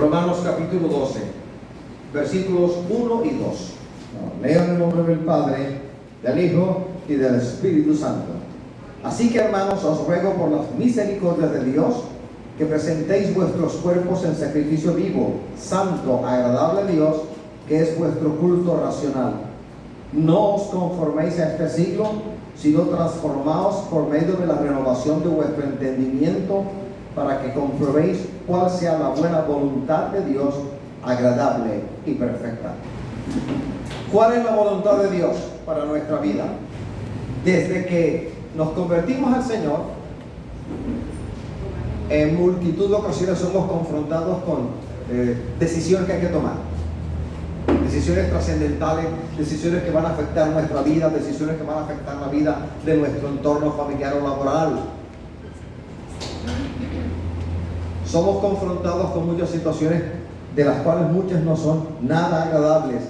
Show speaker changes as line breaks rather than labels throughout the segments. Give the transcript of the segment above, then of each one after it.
Romanos capítulo 12, versículos 1 y 2.
Leo en el nombre del Padre, del Hijo y del Espíritu Santo.
Así que, hermanos, os ruego por las misericordias de Dios que presentéis vuestros cuerpos en sacrificio vivo, santo, agradable a Dios, que es vuestro culto racional. No os conforméis a este siglo, sino transformaos por medio de la renovación de vuestro entendimiento, para que comprobéis cuál sea la buena voluntad de Dios, agradable y perfecta. ¿Cuál es la voluntad de Dios para nuestra vida? Desde que nos convertimos al Señor, en multitud de ocasiones somos confrontados con decisiones que hay que tomar. Decisiones trascendentales, decisiones que van a afectar nuestra vida, decisiones que van a afectar la vida de nuestro entorno familiar o laboral. Somos confrontados con muchas situaciones de las cuales muchas no son nada agradables.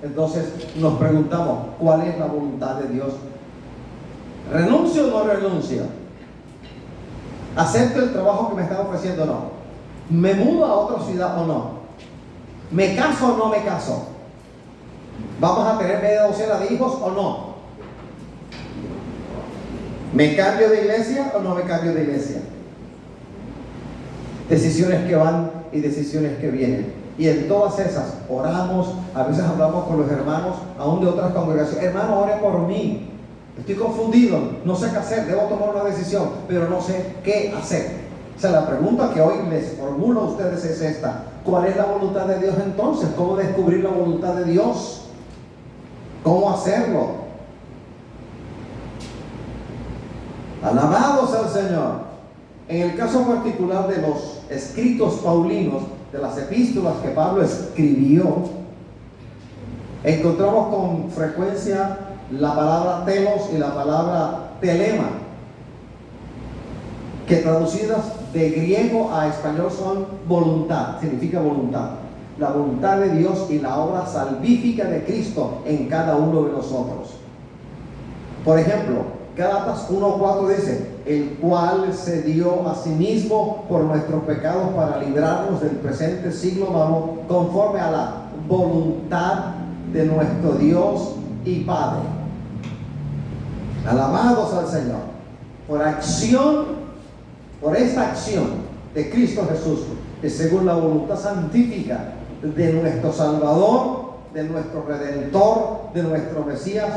Entonces nos preguntamos, ¿cuál es la voluntad de Dios? ¿Renuncio o no renuncio? ¿Acepto el trabajo que me están ofreciendo o no? ¿Me mudo a otra ciudad o no? ¿Me caso o no me caso? ¿Vamos a tener media docena de hijos o no? ¿Me cambio de iglesia o no me cambio de iglesia? Decisiones que van y decisiones que vienen. Y en todas esas oramos, a veces hablamos con los hermanos, aún de otras congregaciones. Hermano, ore por mí. Estoy confundido, no sé qué hacer, debo tomar una decisión, pero no sé qué hacer. O sea, la pregunta que hoy les formulo a ustedes es esta: ¿cuál es la voluntad de Dios entonces? ¿Cómo descubrir la voluntad de Dios? ¿Cómo hacerlo? Alabados al Señor. En el caso particular de los escritos paulinos, de las epístolas que Pablo escribió, encontramos con frecuencia la palabra telos y la palabra telema, que traducidas de griego a español son voluntad, significa voluntad. La voluntad de Dios y la obra salvífica de Cristo en cada uno de nosotros. Por ejemplo, Gálatas 1:4 dice: el cual se dio a sí mismo por nuestros pecados para librarnos del presente siglo malo, conforme a la voluntad de nuestro Dios y Padre. Alabados al Señor. Por esta acción de Cristo Jesús, que según la voluntad santífica de nuestro Salvador, de nuestro Redentor, de nuestro Mesías,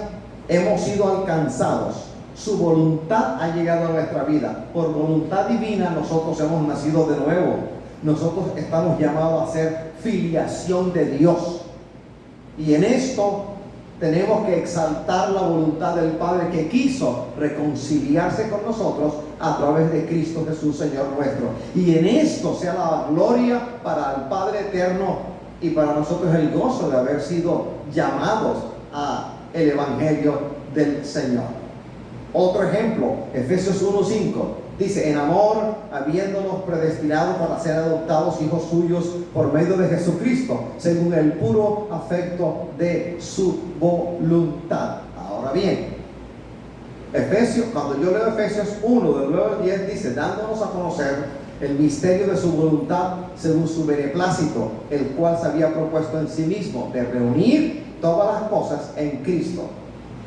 hemos sido alcanzados. Su voluntad ha llegado a nuestra vida. Por voluntad divina nosotros hemos nacido de nuevo. Nosotros estamos llamados a ser filiación de Dios. Y en esto tenemos que exaltar la voluntad del Padre, que quiso reconciliarse con nosotros a través de Cristo Jesús, Señor nuestro. Y en esto sea la gloria para el Padre eterno y para nosotros el gozo de haber sido llamados a el Evangelio del Señor. Otro ejemplo, Efesios 1:5, dice: en amor, habiéndonos predestinado para ser adoptados hijos suyos por medio de Jesucristo, según el puro afecto de su voluntad. Ahora bien, cuando yo leo Efesios 1, del 9 al 10, dice: dándonos a conocer el misterio de su voluntad según su beneplácito, el cual se había propuesto en sí mismo, de reunir todas las cosas en Cristo,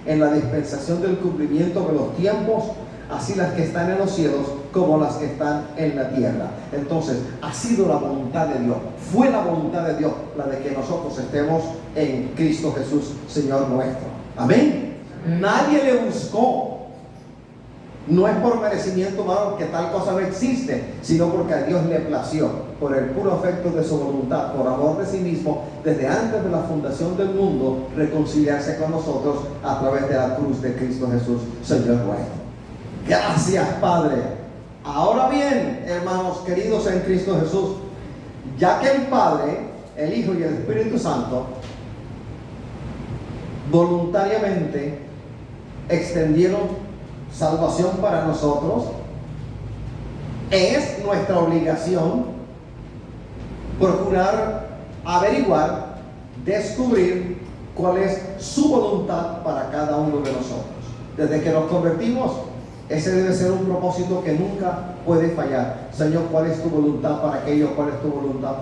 en la dispensación del cumplimiento de los tiempos, así las que están en los cielos como las que están en la tierra. Entonces, ha sido la voluntad de Dios, fue la voluntad de Dios la de que nosotros estemos en Cristo Jesús, Señor nuestro. Amén. Nadie le buscó. No es por merecimiento humano que tal cosa no existe, sino porque a Dios le plació, por el puro afecto de su voluntad, por amor de sí mismo, desde antes de la fundación del mundo, reconciliarse con nosotros a través de la cruz de Cristo Jesús, Señor nuestro. Gracias, Padre. Ahora bien, hermanos queridos en Cristo Jesús, ya que el Padre, el Hijo y el Espíritu Santo voluntariamente extendieron salvación para nosotros, es nuestra obligación procurar averiguar, descubrir cuál es su voluntad para cada uno de nosotros. Desde que nos convertimos, ese debe ser un propósito que nunca puede fallar. Señor, ¿cuál es tu voluntad para aquello? ¿Cuál es tu voluntad?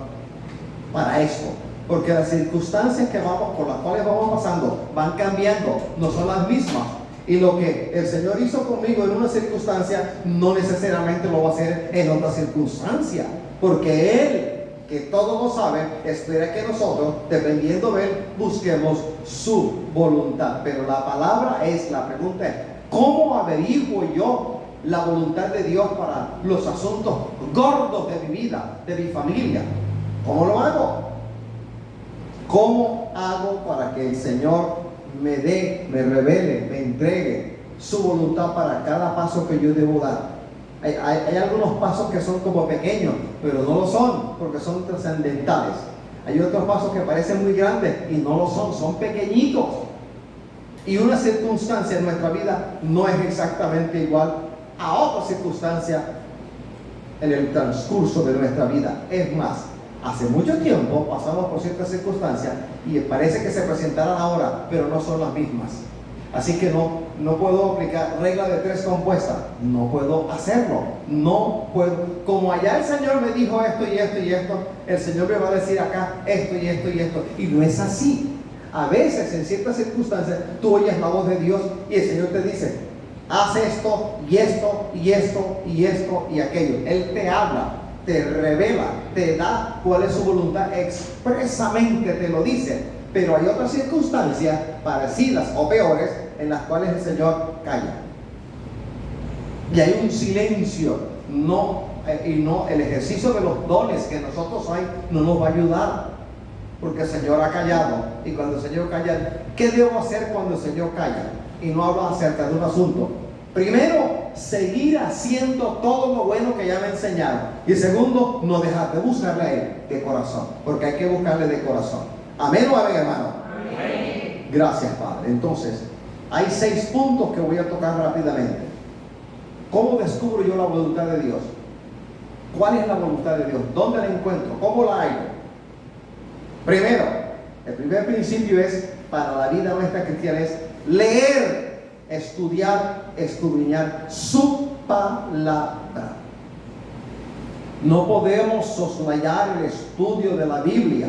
para esto. Porque las circunstancias por las cuales vamos pasando van cambiando, no son las mismas. Y lo que el Señor hizo conmigo en una circunstancia, no necesariamente lo va a hacer en otra circunstancia. Porque Él, que todo lo sabe, espera que nosotros, dependiendo de Él, busquemos su voluntad. Pero la palabra es, la pregunta es, ¿cómo averiguo yo la voluntad de Dios para los asuntos gordos de mi vida, de mi familia? ¿Cómo lo hago? ¿Cómo hago para que el Señor me dé, me revele, me entregue su voluntad para cada paso que yo debo dar? Hay algunos pasos que son como pequeños, pero no lo son, porque son trascendentales. Hay otros pasos que parecen muy grandes y no lo son, son pequeñitos. Y una circunstancia en nuestra vida no es exactamente igual a otra circunstancia en el transcurso de nuestra vida. Es más, hace mucho tiempo pasamos por ciertas circunstancias y parece que se presentaran ahora, pero no son las mismas. Así que no puedo aplicar regla de 3 compuesta. No puedo hacerlo. No puedo. Como allá el Señor me dijo esto y esto y esto, el Señor me va a decir acá esto y esto y esto. Y no es así. A veces, en ciertas circunstancias, tú oyes la voz de Dios y el Señor te dice, haz esto y esto y esto y esto y aquello. Él te habla, te revela, te da cuál es su voluntad, expresamente te lo dice. Pero hay otras circunstancias parecidas o peores en las cuales el Señor calla. Y hay un silencio. El ejercicio de los dones que nosotros hay no nos va a ayudar. Porque el Señor ha callado. Y cuando el Señor calla, ¿qué debo hacer cuando el Señor calla? Y no hablo acerca de un asunto. Primero, seguir haciendo todo lo bueno que ya me enseñaron. Y segundo, no dejar de buscarle a Él de corazón. Porque hay que buscarle de corazón. ¿Amén o amén, hermano? Amén. Gracias, Padre. Entonces, hay 6 puntos que voy a tocar rápidamente. ¿Cómo descubro yo la voluntad de Dios? ¿Cuál es la voluntad de Dios? ¿Dónde la encuentro? ¿Cómo la hallo? Primero, el primer principio es, para la vida nuestra cristiana, es leer, estudiar, escudriñar su palabra. No podemos soslayar el estudio de la Biblia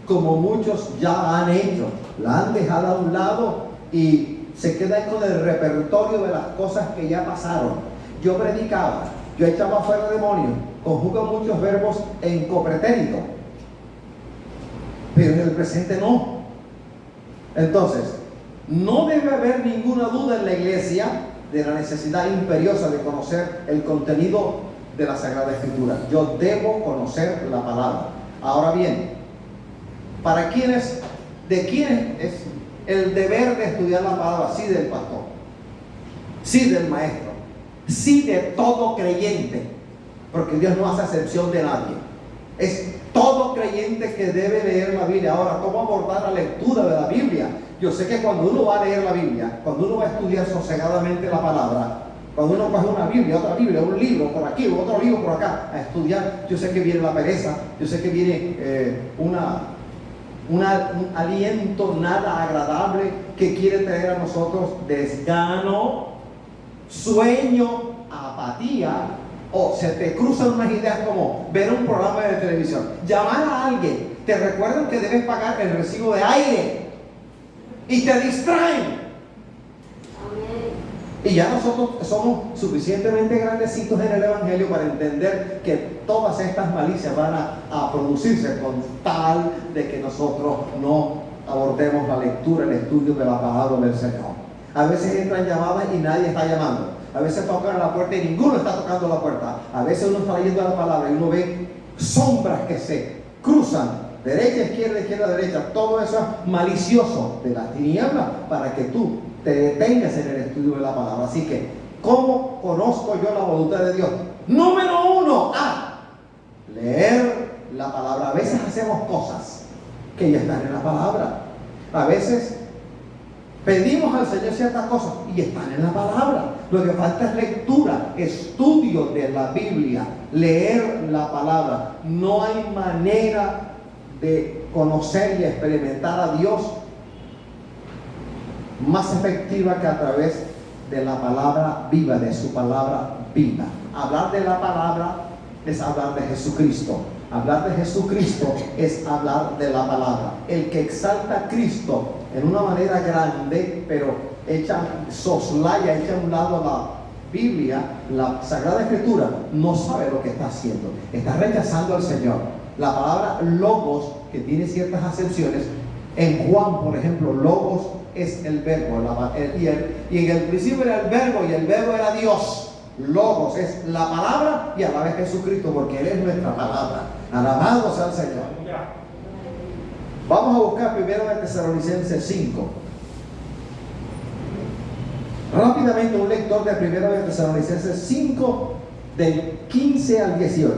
como muchos ya han hecho. La han dejado a un lado y se quedan con el repertorio de las cosas que ya pasaron. Yo predicaba, yo echaba fuera demonios, conjugo muchos verbos en copretérito, pero en el presente no. Entonces, no debe haber ninguna duda en la iglesia de la necesidad imperiosa de conocer el contenido de la Sagrada Escritura. Yo debo conocer la palabra. Ahora bien, ¿de quién es el deber de estudiar la palabra? Sí, del pastor, sí, del maestro, sí, de todo creyente, porque Dios no hace excepción de nadie. Es todo creyente que debe leer la Biblia. Ahora, ¿cómo abordar la lectura de la Biblia? Yo sé que cuando uno va a leer la Biblia, cuando uno va a estudiar sosegadamente la palabra, cuando uno coge una Biblia, otra Biblia, un libro por aquí, otro libro por acá, a estudiar, yo sé que viene la pereza, yo sé que viene un aliento nada agradable que quiere traer a nosotros desgano, sueño, apatía, o se te cruzan unas ideas como ver un programa de televisión, llamar a alguien, te recuerdan que debes pagar el recibo de aire y te distraen. Y ya nosotros somos suficientemente grandecitos en el Evangelio para entender que todas estas malicias van a producirse con tal de que nosotros no abordemos la lectura, el estudio de la palabra del Señor. A veces entran llamadas y nadie está llamando. A veces tocan a la puerta y ninguno está tocando la puerta. A veces uno está leyendo la palabra y uno ve sombras que se cruzan, derecha, izquierda, derecha. Todo eso es malicioso de las tinieblas para que tú te detengas en el estudio de la palabra. Así que, ¿cómo conozco yo la voluntad de Dios? Número 1, leer la palabra. A veces hacemos cosas que ya están en la palabra. A veces pedimos al Señor ciertas cosas y están en la palabra. Lo que falta es lectura, estudio de la Biblia, leer la palabra. No hay manera de conocer y experimentar a Dios más efectiva que a través de la palabra viva, de su palabra viva. Hablar de la palabra es hablar de Jesucristo. hablar de Jesucristo es hablar de la palabra. El que exalta a Cristo en una manera grande, pero soslaya, echa a un lado la Biblia, la Sagrada Escritura, no sabe lo que está haciendo. Está rechazando al Señor. La palabra logos, que tiene ciertas acepciones, en Juan, por ejemplo, logos es el verbo, y en el principio era el verbo, y el verbo era Dios. Logos es la palabra y a la vez Jesucristo, porque Él es nuestra palabra. Alabado sea el Señor. Vamos a buscar primero de Tesalonicenses 5. Rápidamente un lector de primero de Tesalonicenses 5 del 15 al 18.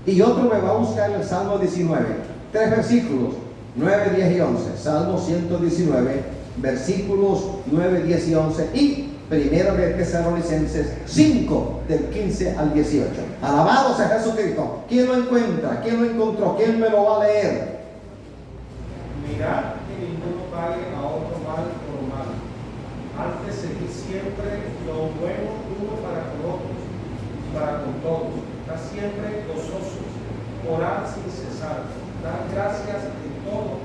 Y otro me va a buscar el Salmo 19. 3 versículos, 9, 10 y 11. Salmo 119, versículos 9, 10 y 11. Y primero de Tesalonicenses 5 del 15 al 18. Alabado sea Jesucristo. ¿Quién lo encuentra? ¿Quién lo encontró? ¿Quién me lo va a leer?
Mirad que ninguno pague a otro mal por mal. Antes seguid siempre lo bueno uno para con otros y para con todos. Estad siempre gozosos, orad sin cesar, dad gracias en todo,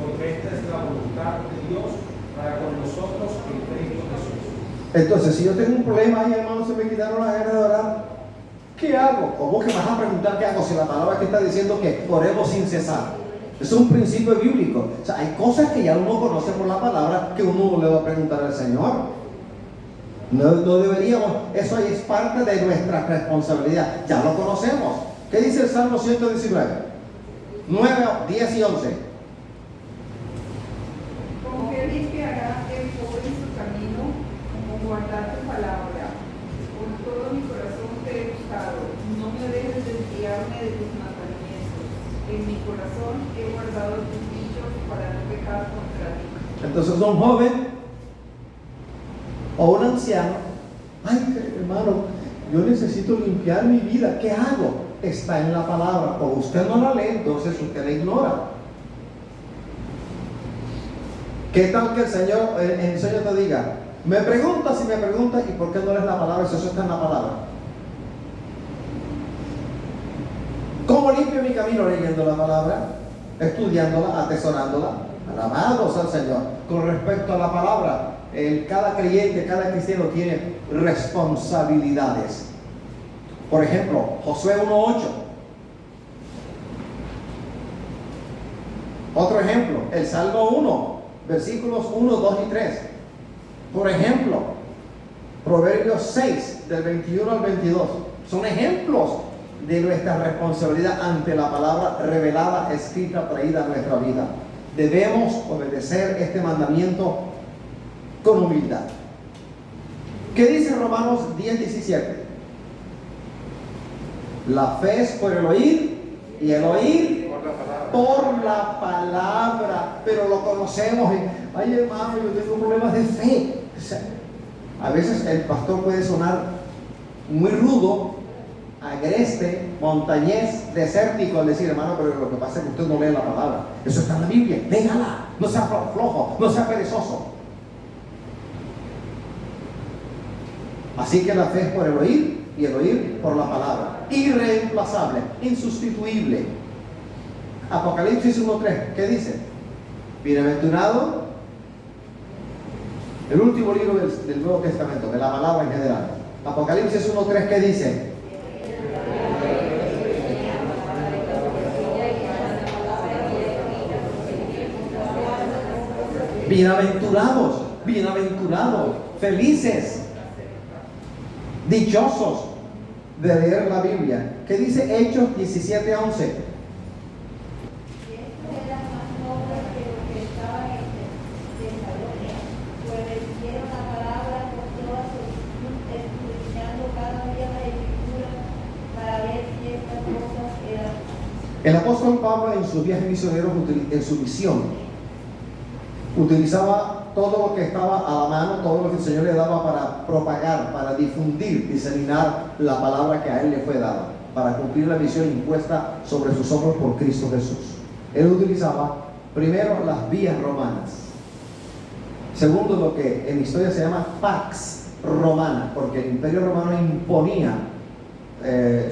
porque esta es la voluntad de Dios para con nosotros en Cristo Jesús.
Entonces, si yo tengo un problema ahí, hermano, se me quitaron las ganas de orar, ¿qué hago? ¿Cómo que me vas a preguntar qué hago si la palabra que está diciendo que oremos sin cesar? Eso es un principio bíblico. O sea, hay cosas que ya uno conoce por la palabra que uno le va a preguntar al Señor. No deberíamos, eso ahí es parte de nuestra responsabilidad. Ya lo conocemos. ¿Qué dice el Salmo 119? 9, 10 y 11.
Como feliz que hará el pobre en su camino, como guardar tu palabra. Con todo mi corazón te he buscado. No me dejes desviarme de tus mandamientos. En mi corazón he guardado tus dichos para no pecar contra ti.
Entonces, un joven o un anciano, ay, hermano, yo necesito limpiar mi vida, ¿qué hago? Está en la palabra, o usted no la lee, entonces usted la ignora. ¿Qué tal que el Señor te diga, me preguntas y me preguntas, ¿y por qué no lees la palabra si eso está en la palabra? ¿Cómo limpio mi camino? Leyendo la palabra, estudiándola, atesorándola. Alabados al Señor. Con respecto a la palabra, cada creyente, cada cristiano tiene responsabilidades. Por ejemplo, Josué 1:8. Otro ejemplo, el Salmo 1, versículos 1, 2 y 3. Por ejemplo, Proverbios 6, del 21 al 22. Son ejemplos de nuestra responsabilidad ante la palabra revelada, escrita, traída a nuestra vida. Debemos obedecer este mandamiento con humildad. ¿Qué dice Romanos 10:17? La fe es por el oír y el oír por la palabra. Pero lo conocemos. Ay, hermano, yo tengo problemas de fe. O sea, a veces el pastor puede sonar muy rudo, agreste, montañés, desértico al decir, hermano, pero lo que pasa es que usted no lee la palabra. Eso está en la Biblia, léala, no sea flojo, no sea perezoso. Así que la fe es por el oír y el oír por la palabra. Irreemplazable, insustituible. Apocalipsis 1:3, ¿qué dice? Bienaventurado, el último libro del Nuevo Testamento, de la palabra en general. Apocalipsis 1:3, ¿qué dice? Bienaventurados, bienaventurados, felices, dichosos de leer la Biblia. ¿Qué dice Hechos 17:11? El apóstol Pablo en sus viajes misioneros, en su misión, utilizaba todo lo que estaba a la mano, todo lo que el Señor le daba para propagar, para difundir, diseminar la palabra que a él le fue dada, para cumplir la misión impuesta sobre sus hombros por Cristo Jesús. Él utilizaba primero las vías romanas, segundo lo que en historia se llama Pax Romana, porque el Imperio Romano imponía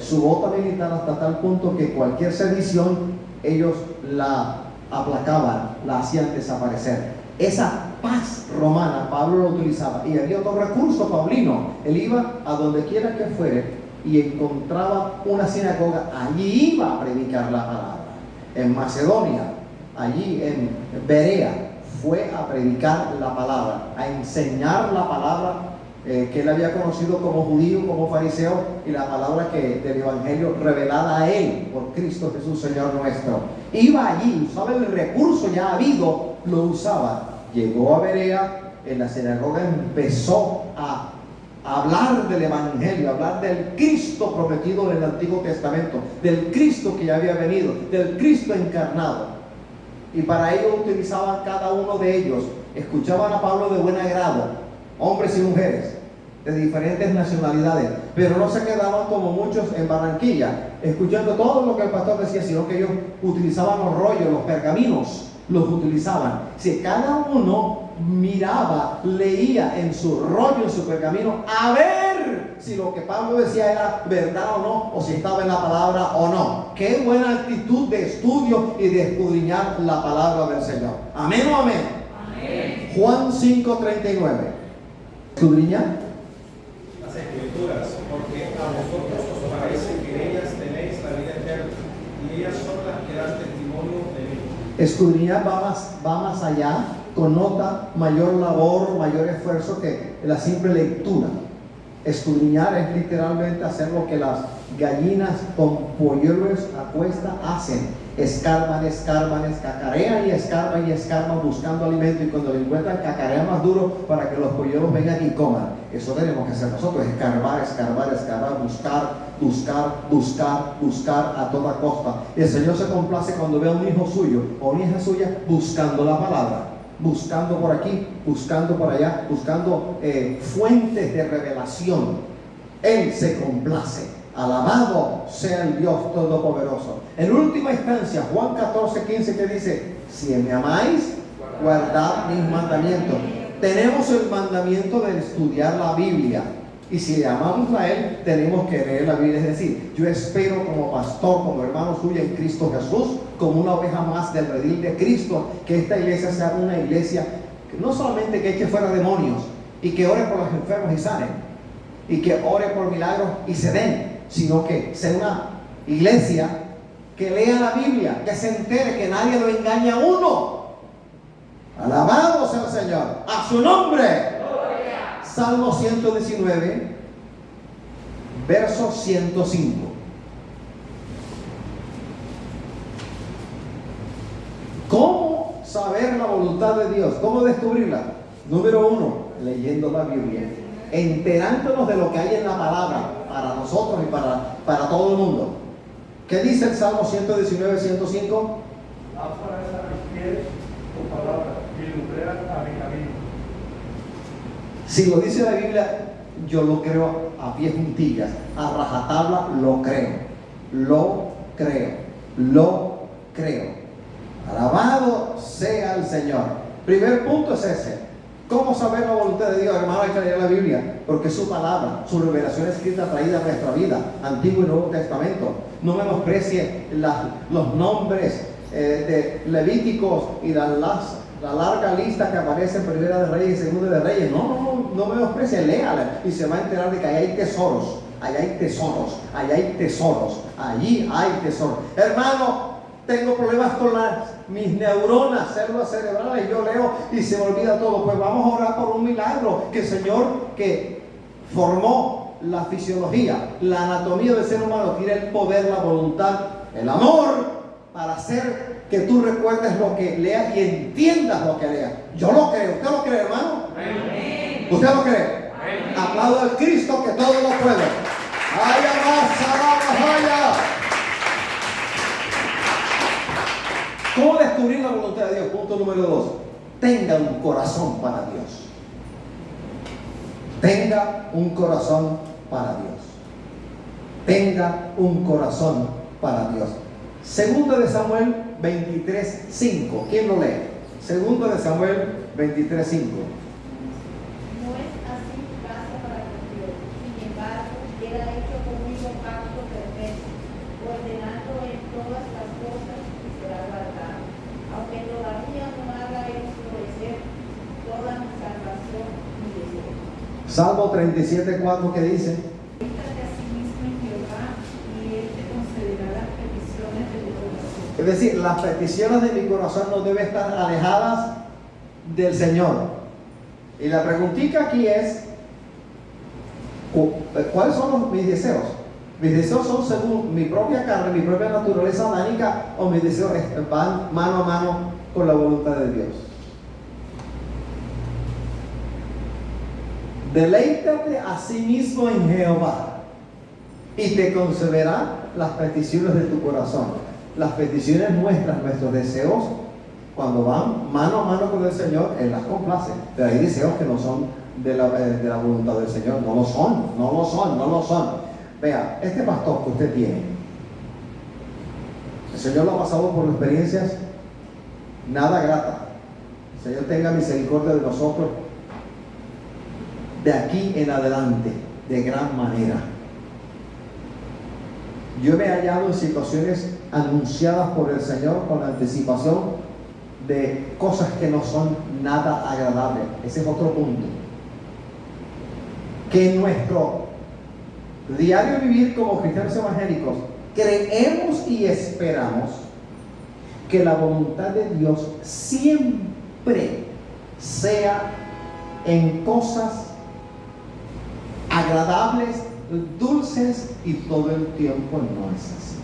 su bota militar hasta tal punto que cualquier sedición ellos la aplacaban, la hacían desaparecer. Esa paz romana Pablo lo utilizaba, y había otro recurso paulino. Él iba a donde quiera que fuere y encontraba una sinagoga, allí iba a predicar la palabra. En Macedonia, allí en Berea, fue a predicar la palabra, a enseñar la palabra que él había conocido como judío, como fariseo, y la palabra del evangelio revelada a él por Cristo Jesús Señor nuestro. Iba allí, usaba el recurso ya habido, lo usaba. Llegó a Berea, en la sinagoga empezó a hablar del evangelio, hablar del Cristo prometido en el Antiguo Testamento, del Cristo que ya había venido, del Cristo encarnado. Y para ello utilizaban cada uno de ellos, escuchaban a Pablo de buen agrado, hombres y mujeres de diferentes nacionalidades, pero no se quedaban como muchos en Barranquilla escuchando todo lo que el pastor decía, sino que ellos utilizaban los rollos, los pergaminos, los utilizaban. Si cada uno miraba, leía en su rollo, en su pergamino, a ver si lo que Pablo decía era verdad o no, o si estaba en la palabra o no. Qué buena actitud de estudio y de escudriñar la palabra del Señor. Amén o amén.
Amén.
Juan 5:39. Escudriñar
las Escrituras, porque a vosotros os parece que en ellas tenéis la vida eterna, y ellas son las que dan testimonio de mí.
Escudriñar va más allá, connota mayor labor, mayor esfuerzo que la simple lectura. Escudriñar es literalmente hacer lo que las gallinas con polluelos a cuesta hacen. Escarban, cacarean y escarban buscando alimento, y cuando lo encuentran cacarean más duro para que los polluelos vengan y coman. Eso tenemos que hacer nosotros, escarbar, buscar a toda costa. El Señor se complace cuando ve a un hijo suyo o una hija suya buscando la palabra, buscando por aquí, buscando por allá, buscando fuentes de revelación. Él se complace. Alabado sea el Dios Todopoderoso. En última instancia, Juan 14:15, que dice: si me amáis, guardad mis mandamientos. Tenemos el mandamiento de estudiar la Biblia, y si le amamos a Él, tenemos que leer la Biblia. Es decir, yo espero como pastor, como hermano suyo en Cristo Jesús, como una oveja más del redil de Cristo, que esta iglesia sea una iglesia que no solamente que eche fuera demonios y que ore por los enfermos y sanen, y que ore por milagros y se den, sino que sea una iglesia que lea la Biblia, que se entere que nadie lo engaña a uno. Alabado sea el Señor, a su nombre. Gloria. Salmo 119, verso 105. ¿Cómo saber la voluntad de Dios? ¿Cómo descubrirla? Número 1, leyendo la Biblia, enterándonos de lo que hay en la palabra para nosotros y para todo el mundo. ¿Qué dice el Salmo 119, 105?
Lámpara es a mis pies tu palabra y lumbrera a mi camino.
Si lo dice la Biblia, yo lo creo a pies juntillas, a rajatabla, lo creo. Alabado sea el Señor. Primer punto es ese. ¿Cómo saber la voluntad de Dios? Hermano, hay que leer la Biblia, porque es su palabra, su revelación escrita traída a nuestra vida, Antiguo y Nuevo Testamento. No menosprecie los nombres de Levíticos y la larga lista que aparece en Primera de Reyes y Segunda de Reyes. No menosprecie, léala y se va a enterar de que ahí hay tesoros, allí hay tesoros. Hermano, tengo problemas con mis neuronas, células cerebrales, yo leo y se me olvida todo. Pues vamos a orar por un milagro, que el Señor que formó la fisiología, la anatomía del ser humano, tiene el poder, la voluntad, el amor para hacer que tú recuerdes lo que leas y entiendas lo que leas. Yo lo creo. ¿Usted lo cree, hermano?
Amén.
¿Usted lo cree?
Amén.
Aplaudo al Cristo que todo lo puede. ¡Ay, vaya! ¿Cómo descubrir la voluntad de Dios? Punto número 2. Tenga un corazón para Dios. Tenga un corazón para Dios. Tenga un corazón para Dios. Segundo de Samuel 23:5. ¿Quién lo lee? Segundo de Samuel 23:5.
No es así gracia para con Dios. Sin embargo, él ha hecho conmigo pacto
Salmo 37:4, ¿qué dice?
Deleítate a sí mismo en Jehová, y Él te concederá las peticiones de tu corazón.
Es decir, las peticiones de mi corazón no deben estar alejadas del Señor. Y la preguntita aquí es, ¿cuáles son mis deseos? ¿Mis deseos son según mi propia carne, mi propia naturaleza adánica, o mis deseos van mano a mano con la voluntad de Dios? Deleítate a sí mismo en Jehová y te concederá las peticiones de tu corazón. Las peticiones nuestras, nuestros deseos, cuando van mano a mano con el Señor, Él las complace. Pero hay deseos que no son de la voluntad del Señor. No lo son. Vea, este pastor que usted tiene, el Señor lo ha pasado por experiencias nada gratas. El Señor tenga misericordia de nosotros de aquí en adelante, de gran manera. Yo me he hallado en situaciones anunciadas por el Señor con anticipación de cosas que no son nada agradables. Ese es otro punto. Que en nuestro diario vivir como cristianos evangélicos creemos y esperamos que la voluntad de Dios siempre sea en cosas agradables, dulces, y todo el tiempo no es así.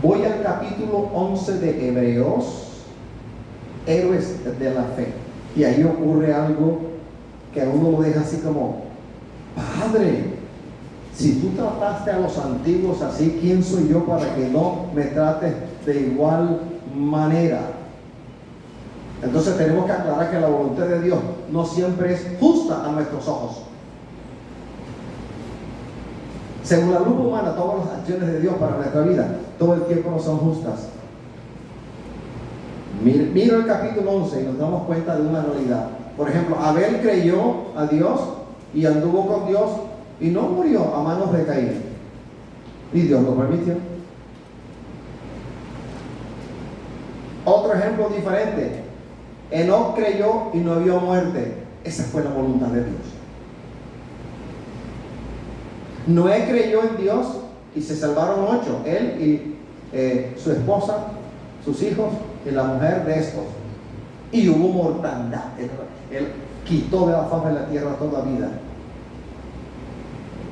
Voy al capítulo 11 de Hebreos, héroes de la fe, y ahí ocurre algo que a uno lo deja así como, Padre, si tú trataste a los antiguos así, ¿quién soy yo para que no me trates de igual manera? Entonces tenemos que aclarar que la voluntad de Dios no siempre es justa a nuestros ojos. Según la luz humana, todas las acciones de Dios para nuestra vida todo el tiempo no son justas. Miro el capítulo 11 y nos damos cuenta de una realidad. Por ejemplo, Abel creyó a Dios y anduvo con Dios y no murió a manos de Caín. Y Dios lo permitió. Otro ejemplo diferente. Enoc creyó y no vio muerte. Esa fue la voluntad de Dios. Noé creyó en Dios y se salvaron 8, él y su esposa, sus hijos y la mujer de estos. Y hubo mortandad. Él quitó de la faz de la tierra toda vida.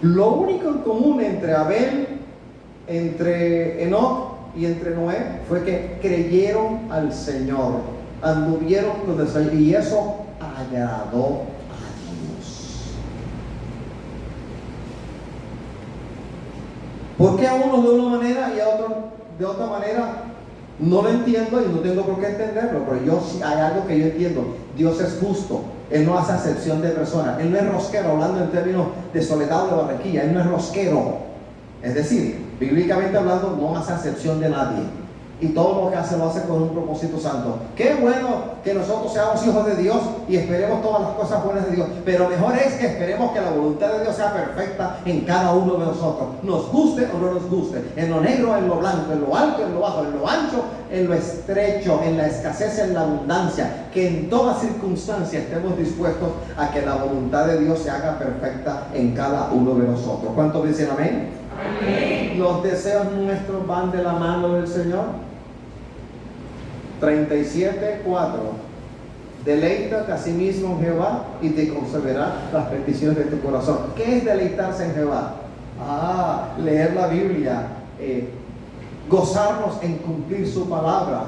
Lo único en común entre Abel, entre Enoc y entre Noé fue que creyeron al Señor, anduvieron con el Señor, y eso agradó. ¿Por qué a unos de una manera y a otros de otra manera? No lo entiendo y no tengo por qué entenderlo, pero yo sí hay algo que yo entiendo. Dios es justo. Él no hace acepción de personas. Él no es rosquero, hablando en términos de Soledad de Barranquilla. Él no es rosquero. Es decir, bíblicamente hablando, no hace acepción de nadie. Y todo lo que hace, lo hace con un propósito santo. Qué bueno que nosotros seamos hijos de Dios y esperemos todas las cosas buenas de Dios. Pero mejor es que esperemos que la voluntad de Dios sea perfecta en cada uno de nosotros. Nos guste o no nos guste. En lo negro, en lo blanco, en lo alto, en lo bajo, en lo ancho, en lo estrecho, en la escasez, en la abundancia. Que en todas circunstancias estemos dispuestos a que la voluntad de Dios se haga perfecta en cada uno de nosotros. ¿Cuántos dicen amén? Amén. Los deseos nuestros van de la mano del Señor. 37:4. Deleítate a sí mismo en Jehová y te concederá las peticiones de tu corazón. ¿Qué es deleitarse en Jehová? Leer la Biblia, gozarnos en cumplir su palabra,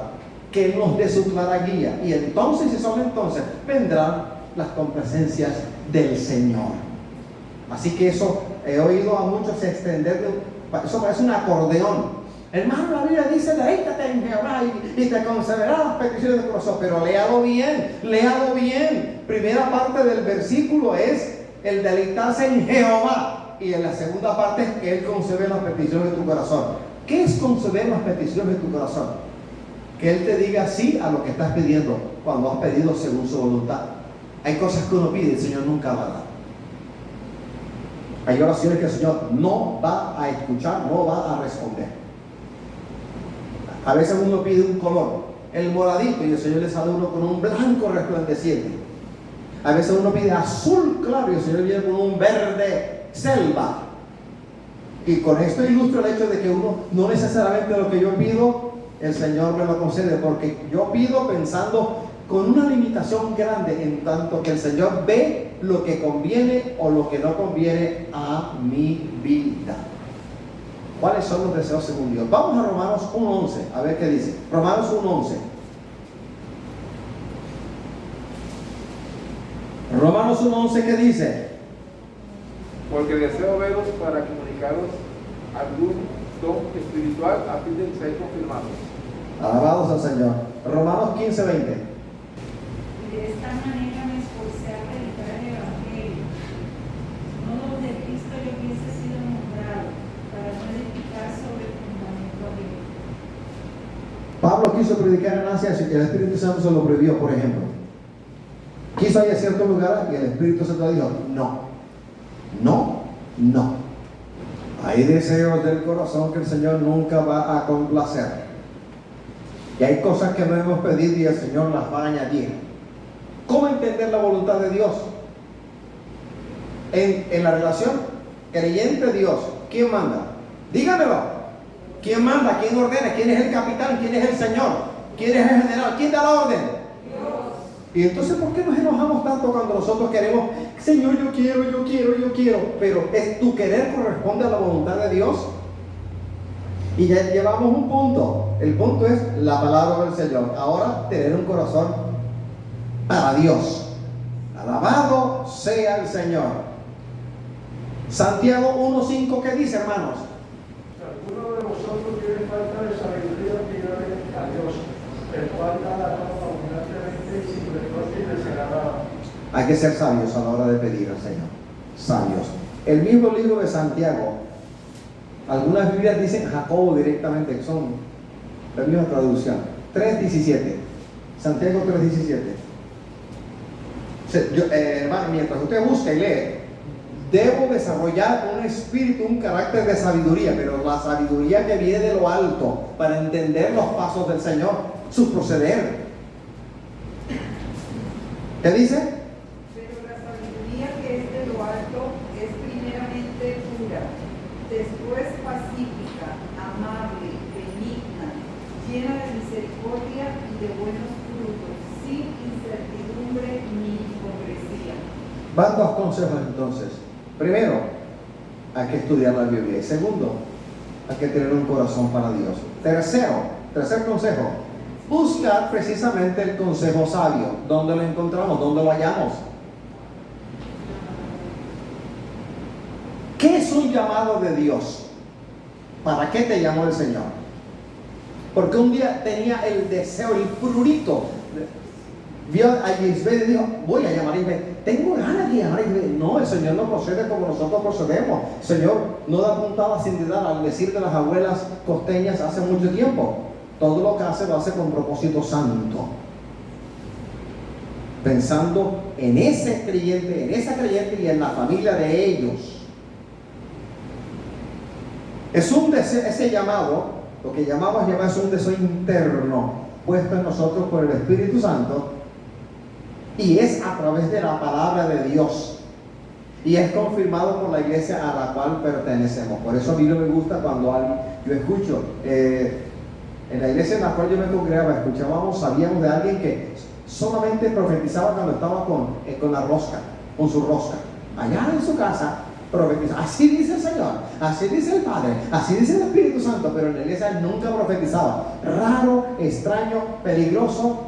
que Él nos dé su clara guía. Y entonces, y solo entonces, vendrán las complacencias del Señor. Así que eso, he oído a muchos extenderlo, eso parece un acordeón. Hermano, la Biblia dice, deleítate en Jehová y te concederá las peticiones de tu corazón. Pero léalo bien. Primera parte del versículo es el deleitarse en Jehová. Y en la segunda parte es que Él concede las peticiones de tu corazón. ¿Qué es conceder las peticiones de tu corazón? Que Él te diga sí a lo que estás pidiendo cuando has pedido según su voluntad. Hay cosas que uno pide y el Señor nunca va a dar. Hay oraciones que el Señor no va a escuchar, no va a responder. A veces uno pide un color, el moradito, y el Señor le sale uno con un blanco resplandeciente. A veces uno pide azul claro y el Señor viene con un verde selva. Y con esto ilustro el hecho de que uno no necesariamente lo que yo pido, el Señor me lo concede, porque yo pido pensando con una limitación grande, en tanto que el Señor ve lo que conviene o lo que no conviene a mi vida. ¿Cuáles son los deseos según Dios? Vamos a Romanos 1:11, a ver qué dice. Romanos 1:11. Romanos 1:11, ¿qué dice?
Porque deseo veros para comunicaros algún don espiritual a fin de ser confirmados.
Alabados al Señor. Romanos 15:20.
De esta manera me esforcé a predicar el Evangelio, no donde Cristo yo hubiese sido nombrado, para no edificar sobre el fundamento abierto.
Pablo quiso predicar en Asia y el Espíritu Santo se lo prohibió, por ejemplo. Quiso ir a cierto lugar y el Espíritu Santo dijo, no, no, no. Hay deseos del corazón que el Señor nunca va a complacer. Y hay cosas que no hemos pedido y el Señor las va a añadir. ¿Cómo entender la voluntad de Dios? En la relación creyente-Dios, ¿quién manda? Dígamelo. ¿Quién manda? ¿Quién ordena? ¿Quién es el capitán? ¿Quién es el Señor? ¿Quién es el general? ¿Quién da la orden?
Dios.
Y entonces, ¿por qué nos enojamos tanto cuando nosotros queremos, Señor, yo quiero? Pero ¿es tu querer corresponde a la voluntad de Dios? Y ya llevamos un punto. El punto es la palabra del Señor. Ahora, tener un corazón para Dios. Alabado sea el Señor. Santiago 1:5, ¿qué dice, hermanos?
Alguno de vosotros tiene falta de sabiduría, pídale a Dios, el cual da la toma abundantemente y sin reproche y desagradable.
Hay que ser sabios a la hora de pedir al Señor. Sabios. El mismo libro de Santiago, algunas Biblias dicen Jacobo directamente, que son la misma traducción. 3:17. Santiago 3:17. Hermano, mientras usted busca y lee, debo desarrollar un espíritu, un carácter de sabiduría, pero la sabiduría que viene de lo alto para entender los pasos del Señor, su proceder. ¿Qué dice?
Pero la sabiduría que es de lo alto es primeramente pura, después pacífica, amable, benigna, llena de misericordia y de buenos frutos, sin incertidumbre ni hipocresía.
Van dos consejos entonces. Primero, hay que estudiar la Biblia. Y segundo, hay que tener un corazón para Dios. Tercer consejo, buscar precisamente el consejo sabio. ¿Dónde lo encontramos? ¿Dónde lo hallamos? ¿Qué es un llamado de Dios? ¿Para qué te llamó el Señor? Porque un día tenía el deseo, el prurito. Vio a Isabel y dijo, voy a llamar a Isabel. Tengo ganas de llamar a Isabel. No, el Señor no procede como nosotros procedemos. El Señor no da puntada sin dar, al decir de las abuelas costeñas hace mucho tiempo. Todo lo que hace lo hace con propósito santo. Pensando en ese creyente, en esa creyente y en la familia de ellos. Es un deseo, ese llamado, lo que llamamos llamar es un deseo interno, puesto en nosotros por el Espíritu Santo, y es a través de la palabra de Dios, y es confirmado por la iglesia a la cual pertenecemos. Por eso a mí no me gusta cuando yo escucho, en la iglesia en la cual yo me congregaba, sabíamos de alguien que solamente profetizaba cuando estaba con la rosca, con su rosca, allá en su casa. Profetizaba. Así dice el Señor, así dice el Padre, así dice el Espíritu Santo, pero en la iglesia nunca profetizaba. Raro, extraño, peligroso,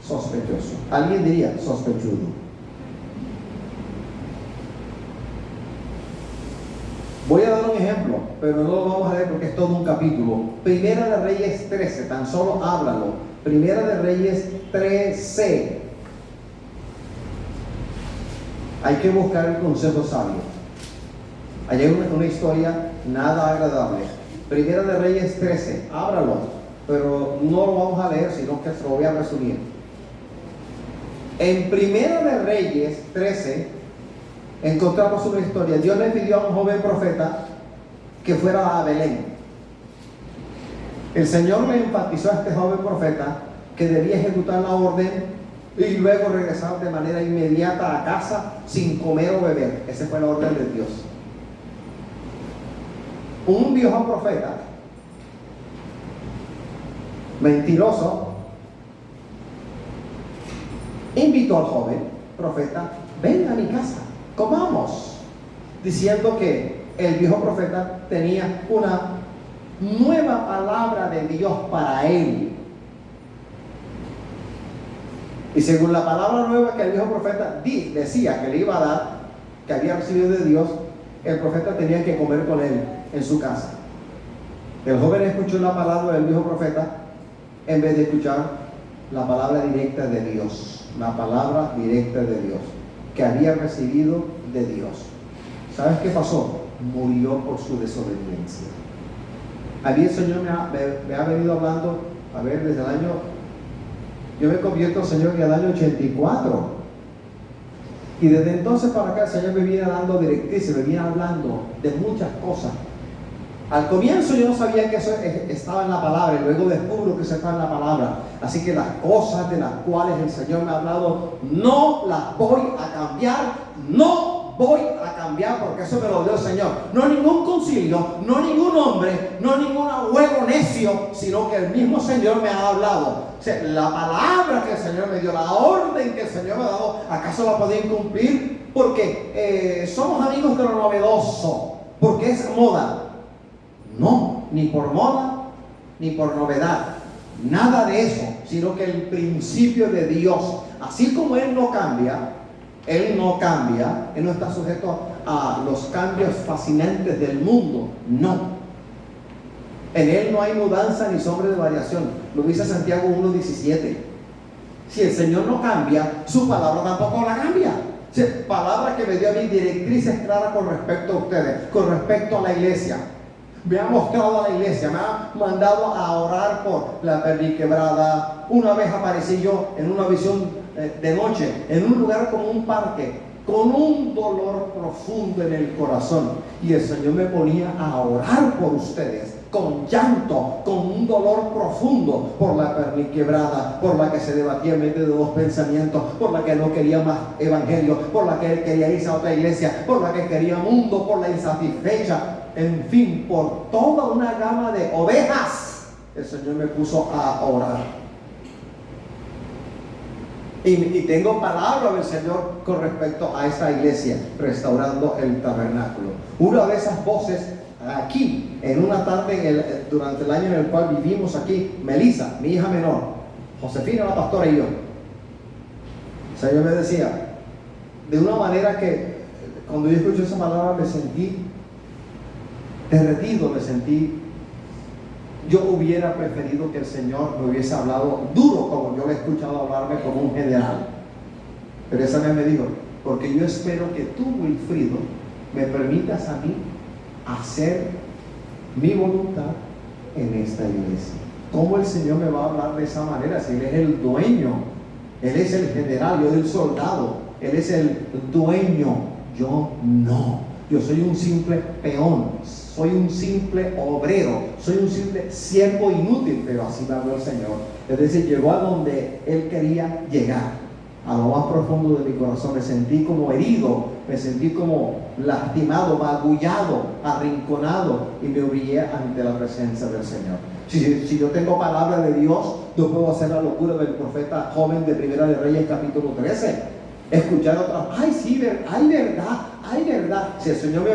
sospechoso. Alguien diría sospechudo. Voy a dar un ejemplo, pero no lo vamos a leer porque es todo un capítulo. Primera de Reyes 13, tan solo háblalo. Primera de Reyes 13. Hay que buscar el consejo sabio. Allí hay una historia nada agradable. Primera de Reyes 13, ábralo, pero no lo vamos a leer, sino que se lo voy a resumir. En Primera de Reyes 13 encontramos una historia. Dios le pidió a un joven profeta que fuera a Belén. El Señor le enfatizó a este joven profeta que debía ejecutar la orden y luego regresar de manera inmediata a casa sin comer o beber. Esa fue la orden de Dios. Un viejo profeta, mentiroso, invitó al joven profeta: ven a mi casa, comamos, diciendo que el viejo profeta tenía una nueva palabra de Dios para él. Y según la palabra nueva que el viejo profeta decía que le iba a dar, que había recibido de Dios, el profeta tenía que comer con él en su casa. El joven escuchó la palabra del viejo profeta en vez de escuchar la palabra directa de Dios, la palabra directa de Dios que había recibido de Dios. ¿Sabes qué pasó? Murió por su desobediencia. A mí el Señor me ha venido hablando, desde el año, yo me convierto al Señor en el año 84, y desde entonces para acá el Señor me viene dando directrices, me viene hablando de muchas cosas. Al comienzo yo no sabía que eso estaba en la palabra, y luego descubro que eso está en la palabra. Así que las cosas de las cuales el Señor me ha hablado, no las voy a cambiar, no voy a cambiar, porque eso me lo dio el Señor. No ningún concilio, no ningún hombre, no ningún abuelo necio, sino que el mismo Señor me ha hablado. O sea, la palabra que el Señor me dio, la orden que el Señor me ha dado, ¿acaso la pueden cumplir? Porque somos amigos de lo novedoso, porque es moda. No, ni por moda, ni por novedad, nada de eso, sino que el principio de Dios, así como Él no cambia, Él no está sujeto a los cambios fascinantes del mundo, no. En Él no hay mudanza ni sombra de variación, lo dice Santiago 1:17. Si el Señor no cambia, su palabra tampoco la cambia. O sea, palabra que me dio a mí directrices claras con respecto a ustedes, con respecto a la iglesia. Me ha mostrado a la iglesia, me ha mandado a orar por la perniquebrada. Una vez aparecí yo en una visión de noche, en un lugar como un parque, con un dolor profundo en el corazón. Y el Señor me ponía a orar por ustedes, con llanto, con un dolor profundo, por la perniquebrada, por la que se debatía en medio de dos pensamientos, por la que no quería más evangelio, por la que él quería irse a otra iglesia, por la que quería mundo, por la insatisfecha. En fin, por toda una gama de ovejas, el Señor me puso a orar. Y tengo palabra del Señor con respecto a esta iglesia, restaurando el tabernáculo. Una de esas voces aquí, en una tarde durante el año en el cual vivimos aquí, Melissa, mi hija menor, Josefina, la pastora, y yo. El Señor me decía, de una manera que cuando yo escuché esa palabra me sentí derretido, yo hubiera preferido que el Señor me hubiese hablado duro, como yo le he escuchado hablarme como un general. Pero esa vez me dijo, porque yo espero que tú, Wilfrido, me permitas a mí hacer mi voluntad en esta iglesia. ¿Cómo el Señor me va a hablar de esa manera? Si Él es el dueño, Él es el general, yo soy el soldado, Él es el dueño, yo no. Yo soy un simple peón, soy un simple obrero, soy un simple siervo inútil, pero así me habló el Señor. Es decir, llegó a donde Él quería llegar, a lo más profundo de mi corazón. Me sentí como herido, me sentí como lastimado, magullado, arrinconado, y me humillé ante la presencia del Señor. Si yo tengo palabra de Dios, yo puedo hacer la locura del profeta joven de Primera de Reyes capítulo 13. Escuchar otras, ay sí, hay verdad. Si el Señor me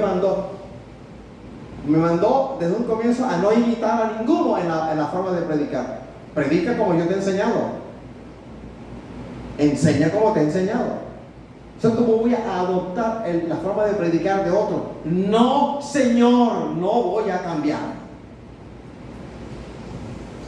mandó desde un comienzo a no imitar a ninguno en la forma de predicar. Predica como yo te he enseñado. Enseña como te he enseñado. Entonces, ¿cómo voy a adoptar la forma de predicar de otro? No, Señor, no voy a cambiar.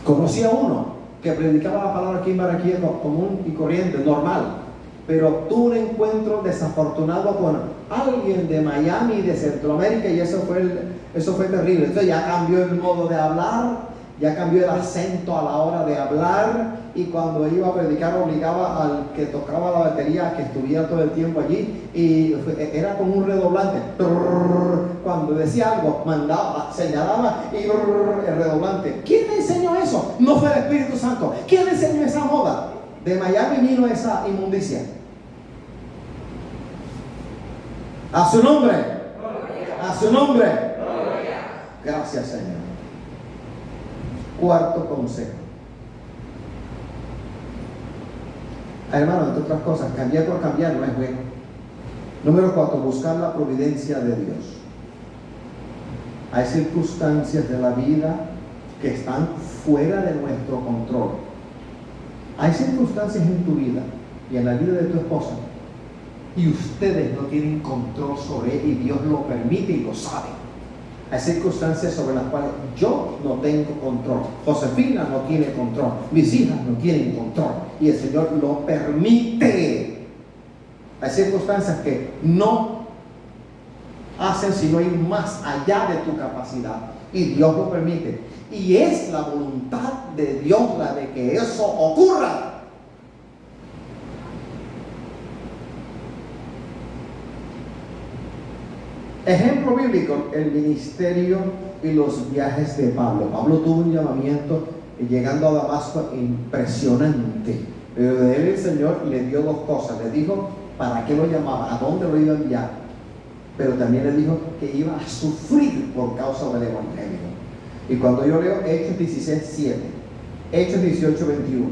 Conocí a uno que predicaba la palabra aquí en Barranquilla común y corriente, normal. Pero tuve un encuentro desafortunado con alguien de Miami, de Centroamérica, y eso fue terrible. Entonces ya cambió el modo de hablar, ya cambió el acento a la hora de hablar, y cuando iba a predicar obligaba al que tocaba la batería a que estuviera todo el tiempo allí, y era como un redoblante. Cuando decía algo, señalaba, y el redoblante. ¿Quién le enseñó eso? No fue el Espíritu Santo. ¿Quién le enseñó esa moda? De Miami vino esa inmundicia. A su nombre. A su nombre. Gracias, Señor. Cuarto consejo. Hermano, entre otras cosas, cambiar por cambiar no es bueno. Número 4, buscar la providencia de Dios. Hay circunstancias de la vida que están fuera de nuestro control. Hay circunstancias en tu vida y en la vida de tu esposa y ustedes no tienen control sobre él y Dios lo permite y lo sabe. Hay circunstancias sobre las cuales yo no tengo control. Josefina no tiene control. Mis hijas no tienen control. Y el Señor lo permite. Hay circunstancias que no hacen sino ir más allá de tu capacidad. Y Dios lo permite. Y es la voluntad de Dios la de que eso ocurra. Ejemplo bíblico, el ministerio y los viajes de Pablo. Pablo tuvo un llamamiento llegando a Damasco impresionante. Pero de él el Señor le dio dos cosas. Le dijo para qué lo llamaba, a dónde lo iba a enviar. Pero también le dijo que iba a sufrir por causa del evangelio. Y cuando yo leo Hechos 16:7, Hechos 18:21,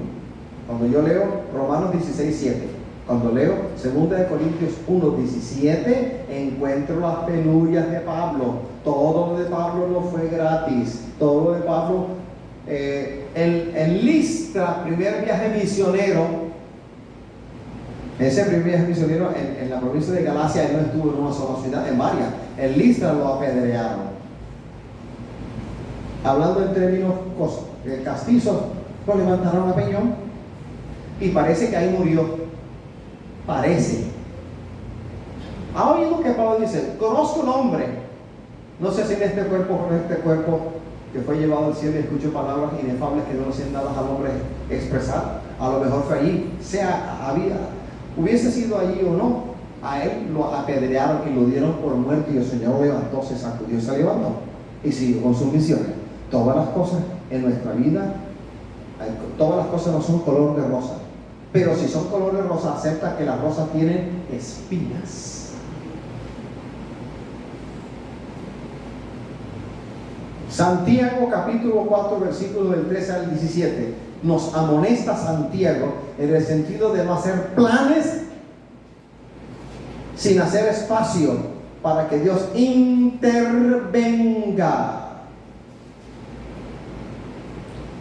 cuando yo leo Romanos 16:7, cuando leo 2 de Corintios 1:17, encuentro las penurias de Pablo. Todo lo de Pablo no fue gratis. Todo lo de Pablo, en Listra, primer viaje misionero, ese primer viaje misionero en la provincia de Galacia, él no estuvo en una sola ciudad, en varias. En Listra lo apedrearon. Hablando en términos castizos, lo levantaron a peñón y parece que ahí murió. Parece. ¿Ha oído que Pablo dice? Conozco un hombre, no sé si en este cuerpo o en este cuerpo, que fue llevado al cielo y escuchó palabras inefables que no le sean dadas al hombre expresar. A lo mejor fue allí, hubiese sido allí o no, a él lo apedrearon y lo dieron por muerto y el Señor lo levantó, se sacudió y se levantó y siguió con sus misiones. Todas las cosas en nuestra vida, todas las cosas no son color de rosa. Pero si son color de rosa, acepta que las rosas tienen espinas. Santiago capítulo 4 versículos del 13 al 17 nos amonesta Santiago en el sentido de no hacer planes sin hacer espacio para que Dios intervenga.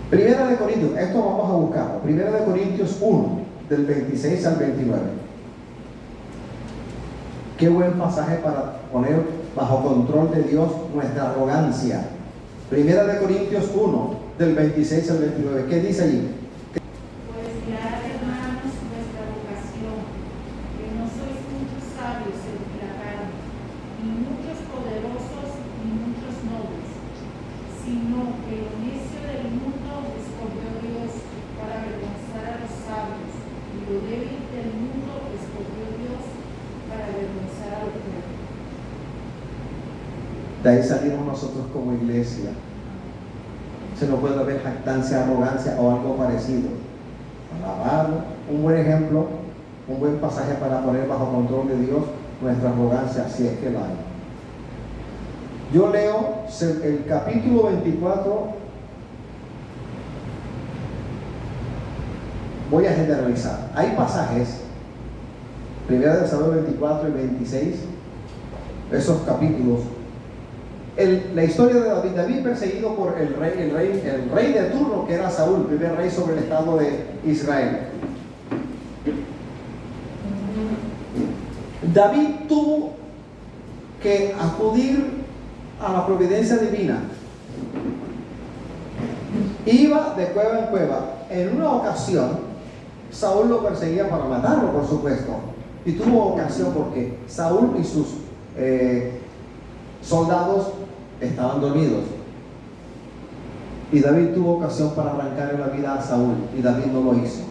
Primera de Corintios, esto vamos a buscarlo. Primera de Corintios 1, del 26 al 29. Qué buen pasaje para poner bajo control de Dios nuestra arrogancia. Primera de Corintios 1, del 26 al 29. ¿Qué dice allí?
Pues mirad, hermanos, vuestra vocación, que no sois muchos sabios según la carne, ni muchos poderosos, ni muchos nobles, sino que lo necio del mundo escogió Dios para avergonzar a los sabios, y lo débil del mundo escogió Dios para avergonzar a los fuertes.
De ahí salimos nosotros como iglesia. Se nos puede ver jactancia, arrogancia o algo parecido. Alabarlo, un buen ejemplo, un buen pasaje para poner bajo control de Dios nuestra arrogancia, si es que la hay. Yo leo el capítulo 24, voy a generalizar. Hay pasajes, 1 Samuel 24 y 26, esos capítulos. La historia de David. David perseguido por el rey de turno, que era Saúl, primer rey sobre el estado de Israel. David tuvo que acudir a la providencia divina. Iba de cueva en cueva. En una ocasión, Saúl lo perseguía para matarlo, por supuesto. Y tuvo ocasión porque Saúl y sus soldados estaban dormidos. Y David tuvo ocasión para arrancarle la vida a Saúl, y David no lo hizo.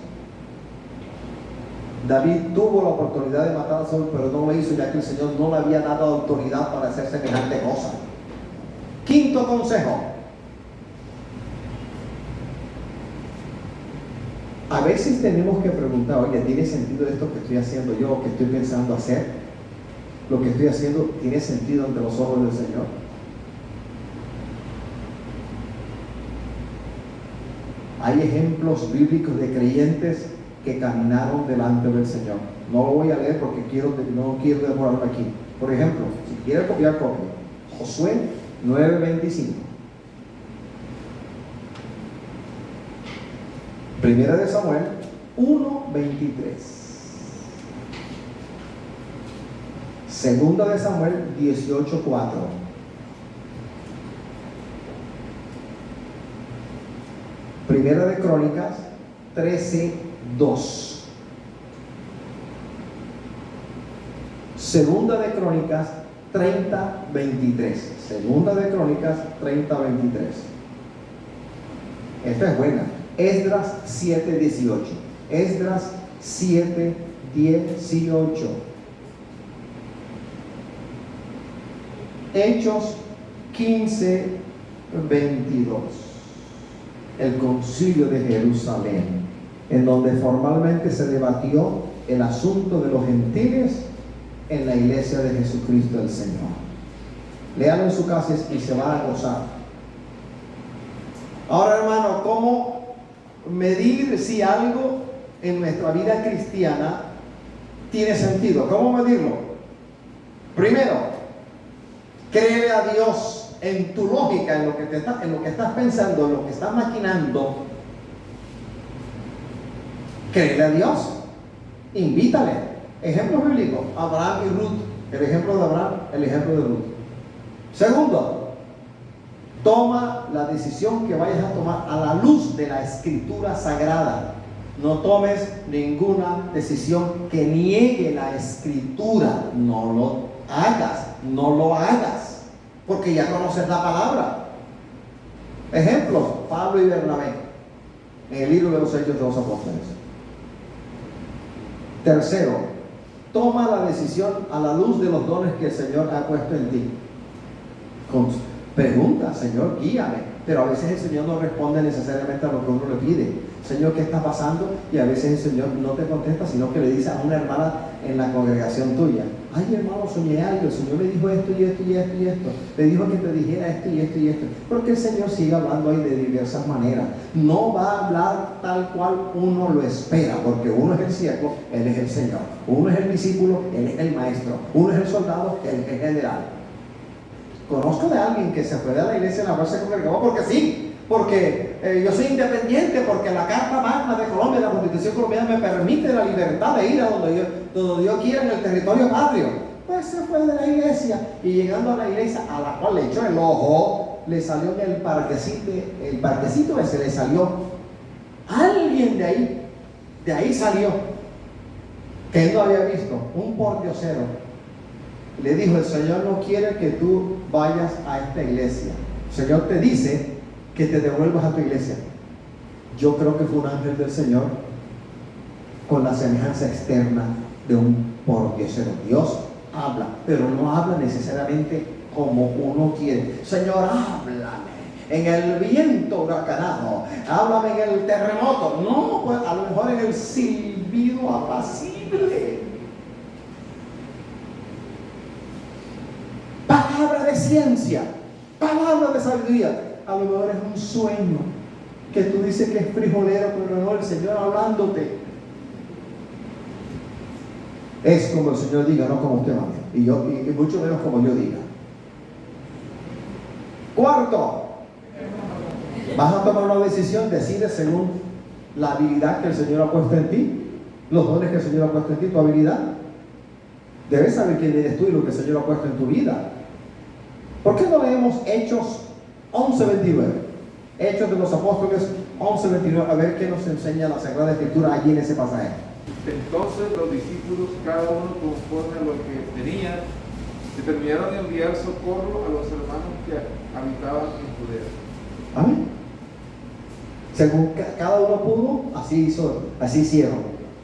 David tuvo la oportunidad de matar a Saúl, pero no lo hizo, ya que el Señor no le había dado autoridad para hacer semejante cosa. Quinto consejo: A veces tenemos que preguntar, oye, ¿tiene sentido esto que estoy haciendo yo, que estoy pensando hacer? ¿Lo que estoy haciendo tiene sentido ante los ojos del Señor? Hay ejemplos bíblicos de creyentes que caminaron delante del Señor. No lo voy a leer porque no quiero demorarme aquí. Por ejemplo, si quiere copiar, copia. Josué 9:25. Primera de Samuel 1:23. Segunda de Samuel 18:4. Primera de Crónicas 13:2. Segunda de Crónicas 30:23. Segunda de Crónicas 30:23. Esta es buena. Esdras 7:18. Esdras 7:18. Hechos 15:22. El concilio de Jerusalén, en donde formalmente se debatió el asunto de los gentiles en la iglesia de Jesucristo el Señor. Léalo en su casa y se va a gozar. Ahora, hermano, ¿cómo medir si algo en nuestra vida cristiana tiene sentido? ¿Cómo medirlo? Primero, créele a Dios en tu lógica, en lo que estás pensando, en lo que estás maquinando. Créele a Dios. Invítale. Ejemplo bíblico: Abraham y Ruth. El ejemplo de Abraham, el ejemplo de Ruth. Segundo, toma la decisión que vayas a tomar a la luz de la Escritura Sagrada. No tomes ninguna decisión que niegue la Escritura. No lo hagas, no lo hagas, porque ya conoces la palabra. Ejemplos: Pablo y Bernabé, en el libro de los Hechos de los Apóstoles. Tercero, toma la decisión a la luz de los dones que el Señor ha puesto en ti. Pregunta: Señor, guíame. Pero a veces el Señor no responde necesariamente a lo que uno le pide. Señor, ¿qué está pasando? Y a veces el Señor no te contesta, sino que le dice a una hermana en la congregación tuya: ay, hermano, soñé algo, el Señor me dijo esto y esto y esto y esto, le dijo que te dijera esto y esto y esto. Porque el Señor sigue hablando ahí de diversas maneras. No va a hablar tal cual uno lo espera, porque uno es el siervo, Él es el Señor. Uno es el discípulo, Él es el maestro. Uno es el soldado, Él es el general. Conozco de alguien que se fue de la iglesia en la cual se congregaba porque sí, porque yo soy independiente, porque la Carta Magna de Colombia, la Constitución colombiana, me permite la libertad de ir a donde yo quiera en el territorio patrio. Pues se fue de la iglesia, y llegando a la iglesia a la cual le echó el ojo, le salió en el parquecito ese, le salió alguien de ahí salió, que él no había visto, un pordiosero. Le dijo: el Señor no quiere que tú vayas a esta iglesia. El Señor te dice que te devuelvas a tu iglesia. Yo creo que fue un ángel del Señor con la semejanza externa de un pordiosero. Dios habla, pero no habla necesariamente como uno quiere. Señor, háblame en el viento huracanado, háblame en el terremoto. No, pues a lo mejor en el silbido apacible. Palabra de ciencia, palabra de sabiduría. A lo mejor es un sueño que tú dices que es frijolero, pero no, el Señor hablándote. Es como el Señor diga, no como usted mande, y mucho menos como yo diga. Cuarto, vas a tomar una decisión. Decide según la habilidad que el Señor ha puesto en ti, los dones que el Señor ha puesto en ti, tu habilidad. Debes saber quién eres tú y lo que el Señor ha puesto en tu vida. ¿Por qué no leemos Hechos 11:29? Hechos de los Apóstoles 11:29, a ver qué nos enseña la Sagrada Escritura allí en ese pasaje.
Entonces los discípulos, cada uno conforme a lo que tenía, determinaron enviar socorro a los hermanos que habitaban en Judea.
Amén. Según cada uno pudo, así hicieron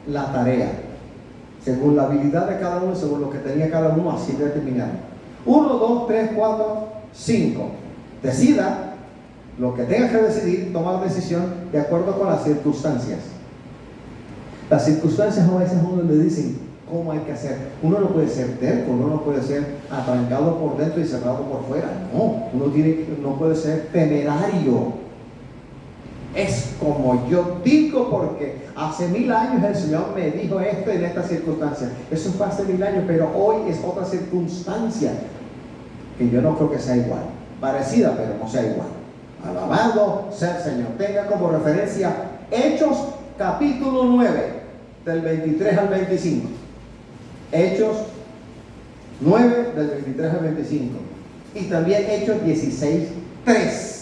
la tarea. Según la habilidad de cada uno, según lo que tenía cada uno, así determinaron. 1, 2, 3, 4, 5. Decida lo que tenga que decidir, tomar decisión de acuerdo con las circunstancias. Las circunstancias a veces a uno le dicen cómo hay que hacer. Uno no puede ser terco, uno no puede ser atrancado por dentro y cerrado por fuera. No, no puede ser temerario. Es como yo digo, porque hace 1000 años el Señor me dijo esto en esta circunstancia. Eso fue hace 1000 años, pero hoy es otra circunstancia que yo no creo que sea igual. Parecida, pero no sea igual. Alabado sea el Señor. Tenga como referencia Hechos capítulo 9, del 23 al 25. Hechos 9, del 23 al 25. Y también Hechos 16, 3.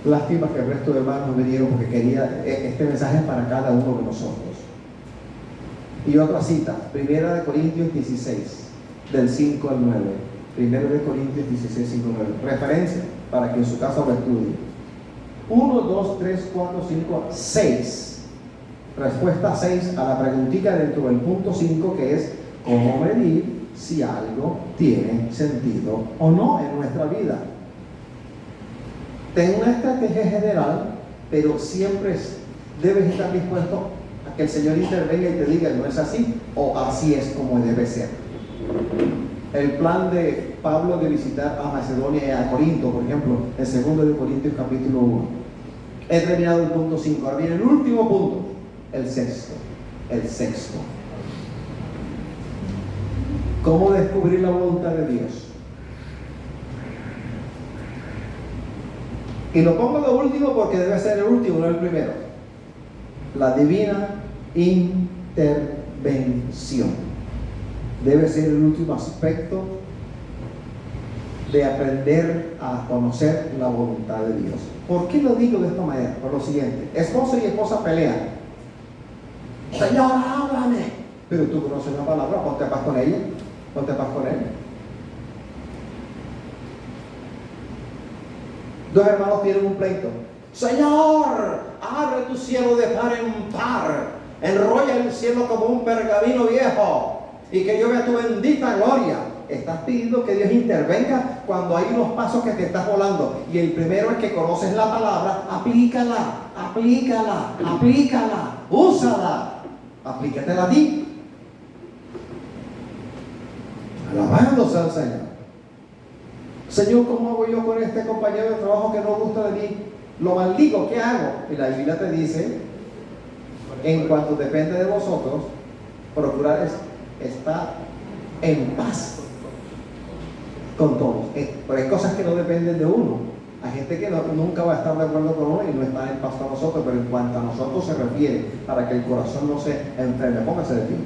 Lástima que el resto de hermanos no vinieron, porque quería este mensaje para cada uno de nosotros. Y otra cita, 1 Corintios 16, del 5 al 9. 1 Corintios 16, 5 al 9. Referencia para que en su casa lo estudie. 1, 2, 3, 4, 5, 6. Respuesta 6 a la preguntita dentro del punto 5, que es cómo medir si algo tiene sentido o no en nuestra vida. Ten una estrategia general, pero siempre debes estar dispuesto a que el Señor intervenga y te diga no es así o así es como debe ser. El plan de Pablo de visitar a Macedonia y a Corinto, por ejemplo, el 2 de Corintios capítulo 1. He terminado el punto 5. Ahora viene el último punto, el sexto. ¿Cómo descubrir la voluntad de Dios? Y lo pongo de último porque debe ser el último, no el primero. La divina intervención debe ser el último aspecto de aprender a conocer la voluntad de Dios. ¿Por qué lo digo de esta manera? Por lo siguiente: esposo y esposa pelean. Señor, háblame. Pero tú conoces la palabra, ponte paz con ella, ponte paz con él. Dos hermanos tienen un pleito. Señor, abre tu cielo de par en par, enrolla el cielo como un pergamino viejo y que yo vea tu bendita gloria. Estás pidiendo que Dios intervenga cuando hay unos pasos que te estás volando. Y el primero es que conoces la palabra, aplícala, úsala, aplícatela a ti. Alabado sea el Señor. Señor, ¿cómo hago yo con este compañero de trabajo que no gusta de mí? Lo maldigo, ¿qué hago? Y la Biblia te dice, en cuanto depende de vosotros, procurar estar en paz con todos. Pero hay cosas que no dependen de uno. Hay gente que nunca va a estar de acuerdo con uno y no está en paz con nosotros, pero en cuanto a nosotros se refiere, para que el corazón no se enferme. Póngase de pie.